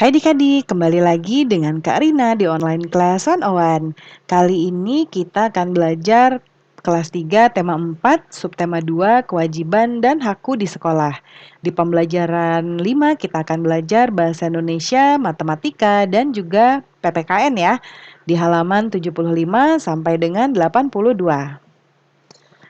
Hai Adik-adik, kembali lagi dengan Kak Rina di online class 101. Kali ini kita akan belajar kelas 3 tema 4, subtema 2, kewajiban dan hakku di sekolah. Di pembelajaran 5 kita akan belajar bahasa Indonesia, matematika, dan juga PPKN ya. Di halaman 75 sampai dengan 82.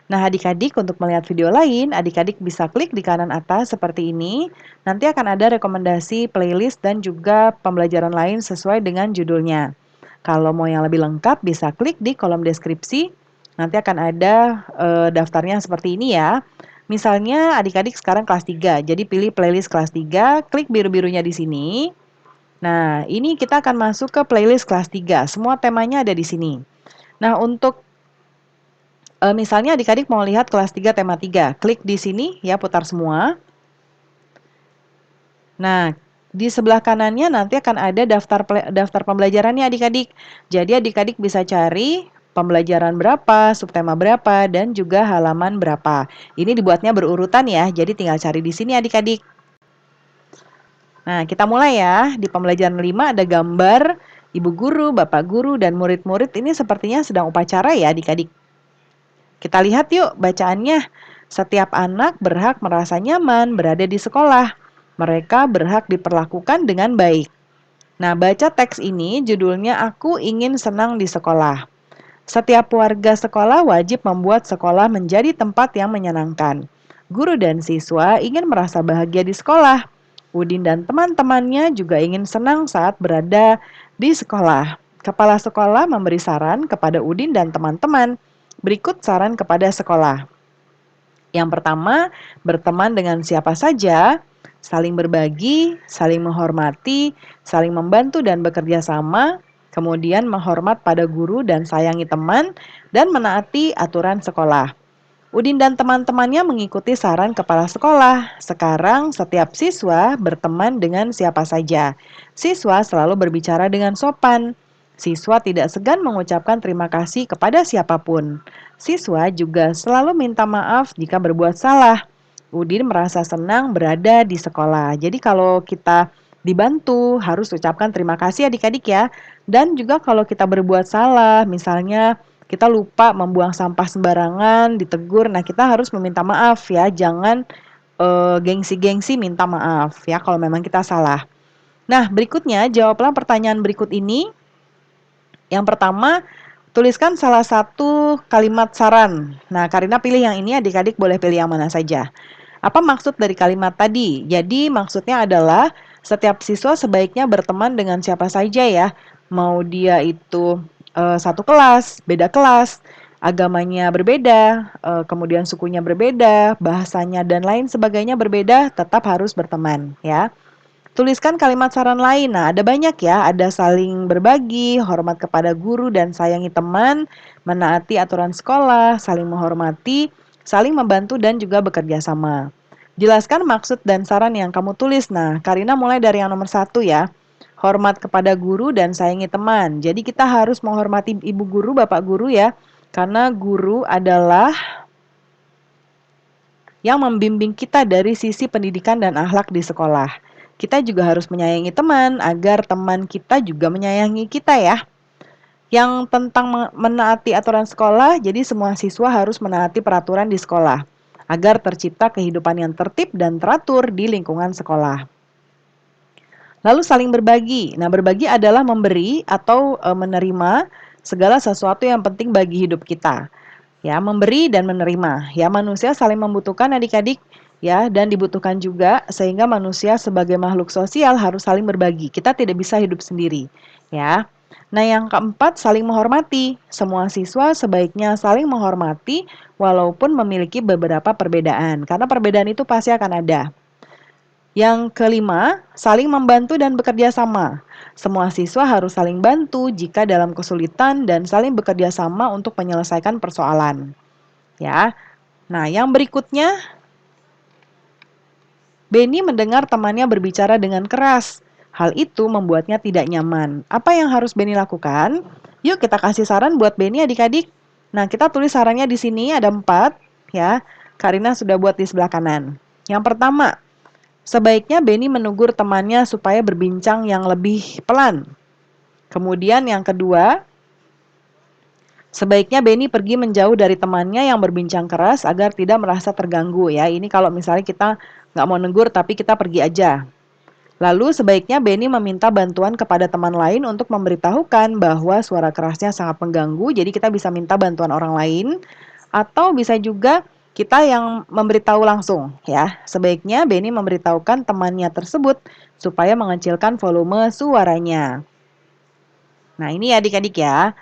Nah, adik-adik untuk melihat video lain, adik-adik bisa klik di kanan atas seperti ini. Nanti akan ada rekomendasi playlist dan juga pembelajaran lain sesuai dengan judulnya. Kalau mau yang lebih lengkap bisa klik di kolom deskripsi. Nanti akan ada daftarnya seperti ini ya. Misalnya adik-adik sekarang kelas 3, jadi pilih playlist kelas 3, klik biru-birunya di sini. Nah, ini kita akan masuk ke playlist kelas 3. Semua temanya ada di sini. Nah, untuk misalnya adik-adik mau lihat kelas 3 tema 3, klik di sini ya, putar semua. Nah, di sebelah kanannya nanti akan ada daftar pembelajarannya adik-adik. Jadi adik-adik bisa cari pembelajaran berapa, subtema berapa, dan juga halaman berapa. Ini dibuatnya berurutan ya, jadi tinggal cari di sini adik-adik. Nah, kita mulai ya. Di pembelajaran 5 ada gambar ibu guru, bapak guru, dan murid-murid ini sepertinya sedang upacara ya adik-adik. Kita lihat yuk bacaannya. Setiap anak berhak merasa nyaman berada di sekolah. Mereka berhak diperlakukan dengan baik. Nah, baca teks ini judulnya Aku Ingin Senang di Sekolah. Setiap warga sekolah wajib membuat sekolah menjadi tempat yang menyenangkan. Guru dan siswa ingin merasa bahagia di sekolah. Udin dan teman-temannya juga ingin senang saat berada di sekolah. Kepala sekolah memberi saran kepada Udin dan teman-teman. Berikut saran kepada sekolah. Yang pertama, berteman dengan siapa saja, saling berbagi, saling menghormati, saling membantu dan bekerja sama, kemudian menghormat pada guru dan sayangi teman, dan menaati aturan sekolah. Udin dan teman-temannya mengikuti saran kepala sekolah. Sekarang setiap siswa berteman dengan siapa saja. Siswa selalu berbicara dengan sopan. Siswa tidak segan mengucapkan terima kasih kepada siapapun. Siswa juga selalu minta maaf jika berbuat salah. Udin merasa senang berada di sekolah. Jadi kalau kita dibantu harus ucapkan terima kasih adik-adik ya. Dan juga kalau kita berbuat salah, misalnya kita lupa membuang sampah sembarangan, ditegur. Nah, kita harus meminta maaf ya, jangan gengsi-gengsi minta maaf ya kalau memang kita salah. Nah, berikutnya jawablah pertanyaan berikut ini. Yang pertama, tuliskan salah satu kalimat saran. Nah, Karina pilih yang ini, adik-adik boleh pilih yang mana saja. Apa maksud dari kalimat tadi? Jadi maksudnya adalah setiap siswa sebaiknya berteman dengan siapa saja ya. Mau dia itu satu kelas, beda kelas, agamanya berbeda, kemudian sukunya berbeda, bahasanya dan lain sebagainya berbeda, tetap harus berteman ya. Tuliskan kalimat saran lain. Nah, ada banyak ya. Ada saling berbagi, hormat kepada guru dan sayangi teman, menaati aturan sekolah, saling menghormati, saling membantu dan juga bekerja sama. Jelaskan maksud dan saran yang kamu tulis. Nah, Karina mulai dari yang nomor 1 ya. Hormat kepada guru dan sayangi teman. Jadi kita harus menghormati ibu guru, bapak guru ya. Karena guru adalah yang membimbing kita dari sisi pendidikan dan akhlak di sekolah. Kita juga harus menyayangi teman agar teman kita juga menyayangi kita ya. Yang tentang menaati aturan sekolah, jadi semua siswa harus menaati peraturan di sekolah agar tercipta kehidupan yang tertib dan teratur di lingkungan sekolah. Lalu saling berbagi. Nah, berbagi adalah memberi atau menerima segala sesuatu yang penting bagi hidup kita. Ya, memberi dan menerima. Ya, manusia saling membutuhkan adik-adik ya, dan dibutuhkan juga sehingga manusia sebagai makhluk sosial harus saling berbagi. Kita tidak bisa hidup sendiri, ya. Nah, yang keempat, saling menghormati. Semua siswa sebaiknya saling menghormati walaupun memiliki beberapa perbedaan, karena perbedaan itu pasti akan ada. Yang kelima, saling membantu dan bekerja sama. Semua siswa harus saling bantu jika dalam kesulitan dan saling bekerja sama untuk menyelesaikan persoalan. Ya. Nah, yang berikutnya, Beni mendengar temannya berbicara dengan keras. Hal itu membuatnya tidak nyaman. Apa yang harus Beni lakukan? Yuk kita kasih saran buat Beni adik-adik. Nah, kita tulis sarannya di sini ada 4 ya. Karina sudah buat di sebelah kanan. Yang pertama, Sebaiknya Benny menegur temannya supaya berbincang yang lebih pelan. Kemudian yang kedua, sebaiknya Benny pergi menjauh dari temannya yang berbincang keras agar tidak merasa terganggu ya. Ini kalau misalnya kita nggak mau negur tapi kita pergi aja. Lalu sebaiknya Benny meminta bantuan kepada teman lain untuk memberitahukan bahwa suara kerasnya sangat mengganggu, jadi kita bisa minta bantuan orang lain atau bisa juga kita yang memberitahu langsung ya. Sebaiknya Benny memberitahukan temannya tersebut supaya mengecilkan volume suaranya. Nah, ini ya adik-adik ya.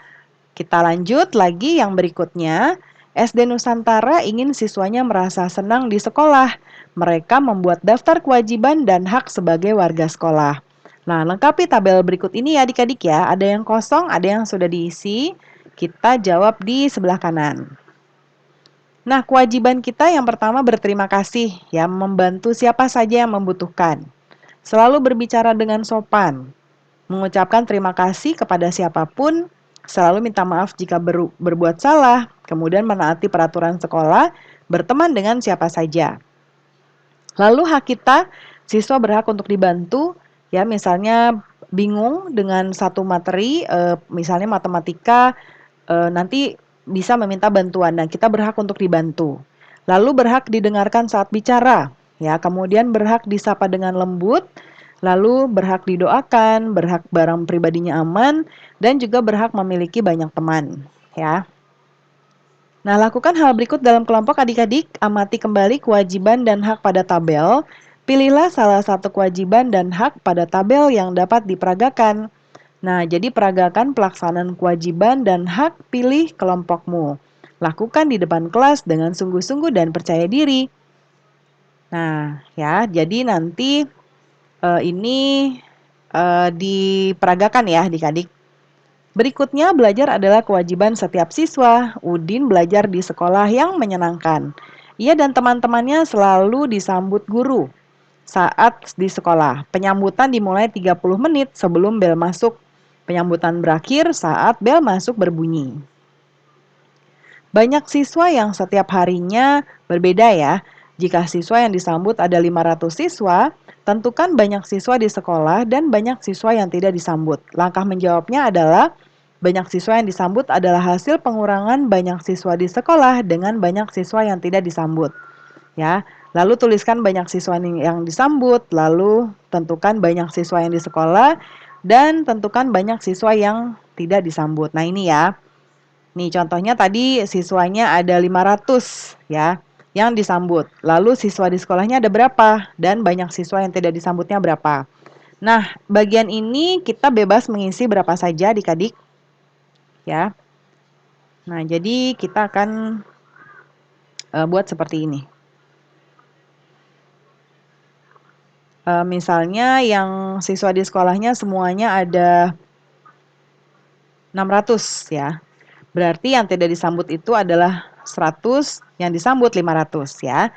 Kita lanjut lagi yang berikutnya. SD Nusantara ingin siswanya merasa senang di sekolah. Mereka membuat daftar kewajiban dan hak sebagai warga sekolah. Nah, lengkapi tabel berikut ini ya adik-adik ya. Ada yang kosong, ada yang sudah diisi. Kita jawab di sebelah kanan. Nah, kewajiban kita yang pertama berterima kasih ya, membantu siapa saja yang membutuhkan. Selalu berbicara dengan sopan, mengucapkan terima kasih kepada siapapun, selalu minta maaf jika berbuat salah, kemudian menaati peraturan sekolah, berteman dengan siapa saja. Lalu hak kita, siswa berhak untuk dibantu, ya misalnya bingung dengan satu materi, misalnya matematika, nanti bisa meminta bantuan dan kita berhak untuk dibantu. Lalu berhak didengarkan saat bicara, ya kemudian berhak disapa dengan lembut, lalu berhak didoakan, berhak barang pribadinya aman, dan juga berhak memiliki banyak teman, ya. Nah, lakukan hal berikut dalam kelompok adik-adik, amati kembali kewajiban dan hak pada tabel. Pilihlah salah satu kewajiban dan hak pada tabel yang dapat diperagakan. Nah, jadi peragakan pelaksanaan kewajiban dan hak pilih kelompokmu. Lakukan di depan kelas dengan sungguh-sungguh dan percaya diri. Nah, ya, jadi nanti ini diperagakan ya adik-adik. Berikutnya, belajar adalah kewajiban setiap siswa. Udin belajar di sekolah yang menyenangkan. Ia dan teman-temannya selalu disambut guru saat di sekolah. Penyambutan dimulai 30 menit sebelum bel masuk. Penyambutan berakhir saat bel masuk berbunyi. Banyak siswa yang setiap harinya berbeda ya. Jika siswa yang disambut ada 500 siswa, tentukan banyak siswa di sekolah dan banyak siswa yang tidak disambut. Langkah menjawabnya adalah banyak siswa yang disambut adalah hasil pengurangan banyak siswa di sekolah dengan banyak siswa yang tidak disambut. Ya, lalu tuliskan banyak siswa yang disambut, lalu tentukan banyak siswa yang di sekolah dan tentukan banyak siswa yang tidak disambut. Nah, ini ya. Nih contohnya tadi siswanya ada 500 ya yang disambut. Lalu siswa di sekolahnya ada berapa dan banyak siswa yang tidak disambutnya berapa. Nah, bagian ini kita bebas mengisi berapa saja adik-adik ya. Nah, jadi kita akan buat seperti ini. Misalnya yang siswa di sekolahnya semuanya ada 600 ya. Berarti yang tidak disambut itu adalah 100, yang disambut 500 ya.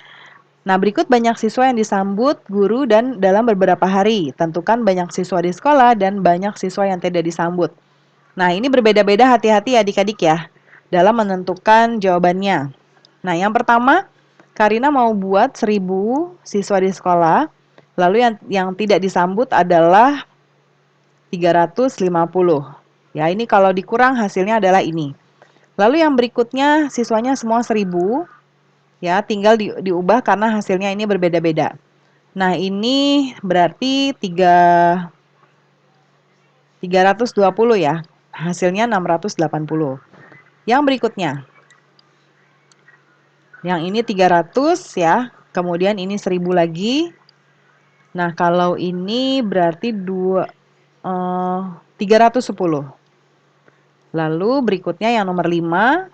Nah, berikut banyak siswa yang disambut guru dan dalam beberapa hari. Tentukan banyak siswa di sekolah dan banyak siswa yang tidak disambut. Nah, ini berbeda-beda, hati-hati adik-adik ya dalam menentukan jawabannya. Nah, yang pertama, Karina mau buat 1000 siswa di sekolah. Lalu yang tidak disambut adalah 350. Ya, ini kalau dikurang hasilnya adalah ini. Lalu yang berikutnya siswanya semua 1000. Ya, tinggal diubah karena hasilnya ini berbeda-beda. Nah, ini berarti 320 ya. Hasilnya 680. Yang berikutnya. Yang ini 300 ya. Kemudian ini 1000 lagi. Nah, kalau ini berarti 310. Lalu berikutnya yang nomor 5.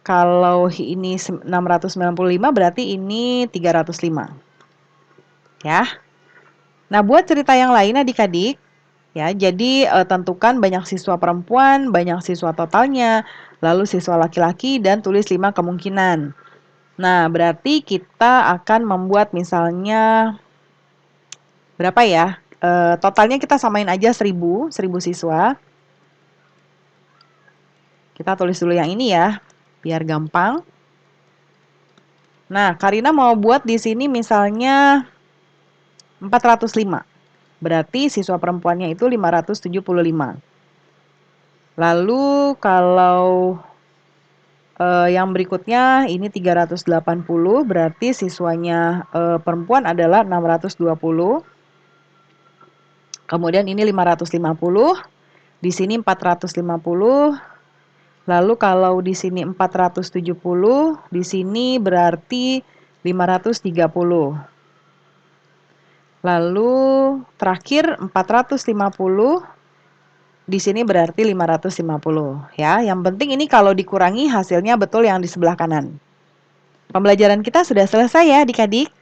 Kalau ini 695 berarti ini 305. Ya. Nah, buat cerita yang lain adik-adik, ya, jadi tentukan banyak siswa perempuan, banyak siswa totalnya, lalu siswa laki-laki dan tulis 5 kemungkinan. Nah, berarti kita akan membuat misalnya berapa ya? Totalnya kita samain aja 1000 siswa. Kita tulis dulu yang ini ya, biar gampang. Nah, Karina mau buat di sini misalnya 405. Berarti siswa perempuannya itu 575. Lalu kalau yang berikutnya ini 380, berarti siswanya perempuan adalah 620. Kemudian ini 550, di sini 450. Lalu kalau di sini 470, di sini berarti 530. Lalu terakhir 450, di sini berarti 550 ya. Yang penting ini kalau dikurangi hasilnya betul yang di sebelah kanan. Pembelajaran kita sudah selesai ya adik-adik.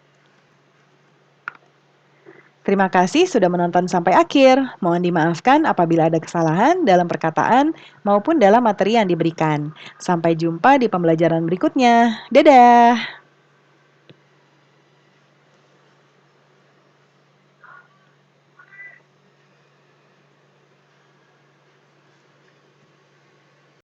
Terima kasih sudah menonton sampai akhir. Mohon dimaafkan apabila ada kesalahan dalam perkataan maupun dalam materi yang diberikan. Sampai jumpa di pembelajaran berikutnya. Dadah!